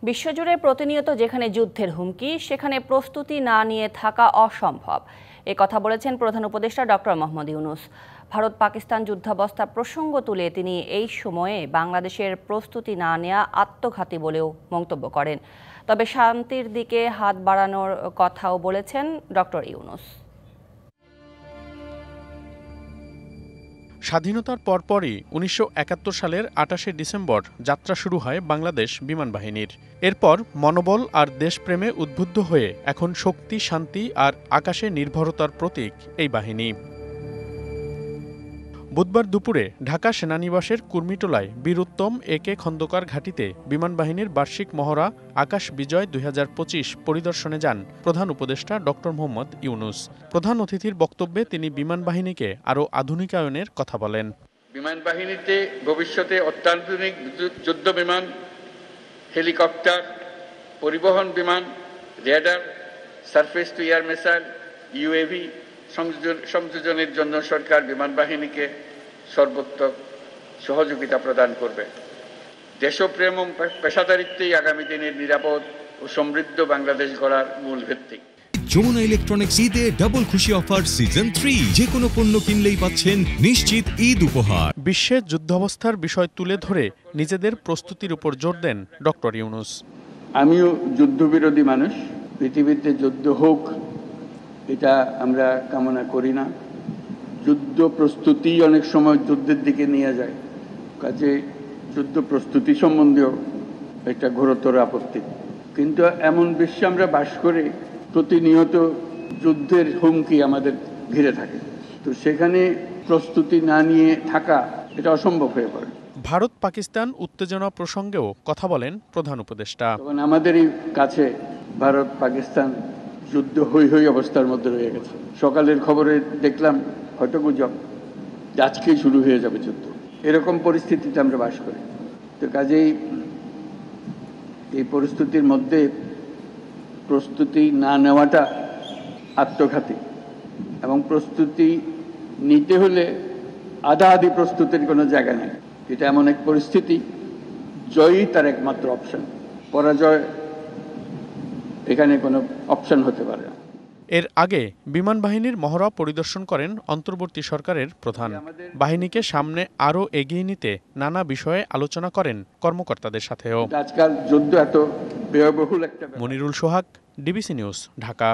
বিশ্বজুড়ে প্রতিনিয়ত যেখানে যুদ্ধের হুমকি সেখানে প্রস্তুতি না নিয়ে থাকা অসম্ভব, এ কথা বলেছেন প্রধান উপদেষ্টা ডক্টর মোহাম্মদ ইউনূস। ভারত পাকিস্তান যুদ্ধাবস্থা প্রসঙ্গ তুলে তিনি এই সময়ে বাংলাদেশের প্রস্তুতি না নেওয়া আত্মঘাতী বলেও মন্তব্য করেন। তবে শান্তির দিকে হাত বাড়ানোর কথাও বলেছেন ডক্টর ইউনূস। স্বাধীনতার পরপরই ১৯৭১ সালের ২৮শে ডিসেম্বর যাত্রা শুরু হয় বাংলাদেশ বিমান বাহিনীর। এরপর মনোবল আর দেশপ্রেমে উদ্বুদ্ধ হয়ে এখন শক্তি, শান্তি আর আকাশে নির্ভরতার প্রতীক এই বাহিনী। বুধবার দুপুরে ঢাকা সেনানিবাসের কুর্মিটোলায় বীর উত্তম এ.কে খন্দকার ঘাঁটিতে বিমান বাহিনীর বার্ষিক মহড়া আকাশ বিজয় ২০২৫ পরিদর্শনে যান প্রধান উপদেষ্টা ডক্টর মোহাম্মদ ইউনূস। প্রধান অতিথির বক্তব্যে তিনি বিমান বাহিনীকে আরও আধুনিকায়নের কথা বলেন। বিমান বাহিনীতে ভবিষ্যতে অত্যাধুনিক যুদ্ধ বিমান, হেলিকপ্টার, পরিবহন বিমান, radar, surface to air missile, UAV সংযোজনের জন্য সরকার বিমান বাহিনীকে সর্বোত্তম সহযোগিতা প্রদান করবে। দেশপ্রেম ও পেশাদারিত্বই আগামী দিনের নিরাপদ ও সমৃদ্ধ বাংলাদেশ গড়ার মূল ভিত্তি। যমুনা ইলেকট্রনিক্স ঈদে ডাবল খুশি অফার সিজন 3, যে কোনো পণ্য কিনলেই পাচ্ছেন নিশ্চিত ঈদ উপহার। বিশ্বের যুদ্ধাবস্থার বিষয় তুলে ধরে নিজেদের প্রস্তুতির উপর জোর দেন ডক্টর ইউনূস। আমিও যুদ্ধবিরোধী মানুষ, পৃথিবীতে যুদ্ধ হোক এটা আমরা কামনা করি না। যুদ্ধ প্রস্তুতি অনেক সময় যুদ্ধের দিকে নিয়ে যায়, কাজে যুদ্ধ প্রস্তুতি সম্বন্ধেও একটা ঘোরতর আপত্তি। কিন্তু এমন বিশ্বে আমরা বাস করে প্রতিনিয়ত যুদ্ধের হুমকি আমাদের ঘিরে থাকে, তো সেখানে প্রস্তুতি না নিয়ে থাকা এটা অসম্ভব হয়ে পড়ে। ভারত পাকিস্তান উত্তেজনা প্রসঙ্গেও কথা বলেন প্রধান উপদেষ্টা। তখন আমাদেরই কাছে ভারত পাকিস্তান যুদ্ধ হই হই অবস্থার মধ্যে রয়ে গেছে। সকালের খবরে দেখলাম হয়তো গুজব আজকেই শুরু হয়ে যাবে যুদ্ধ, এরকম পরিস্থিতিতে আমরা বাস করি। তো কাজেই এই পরিস্থিতির মধ্যে প্রস্তুতি না নেওয়াটা আত্মঘাতী, এবং প্রস্তুতি নিতে হলে আধা আধি প্রস্তুতির কোনো জায়গা নেই। এটা এমন এক পরিস্থিতি, জয়ই তার একমাত্র অপশন, পরাজয় এখানে কোনো অপশন হতে পারে না। এর আগে বিমান বাহিনীর মহড়া পরিদর্শন করেন অন্তর্বর্তী সরকারের প্রধান। বাহিনীকে সামনে আরও এগিয়ে নিতে নানা বিষয়ে আলোচনা করেন কর্মকর্তাদের সাথেও। আজকাল যুদ্ধ এত ব্যয়বহুল একটা। মনিরুল সোহাগ, ডিবিসি নিউজ, ঢাকা।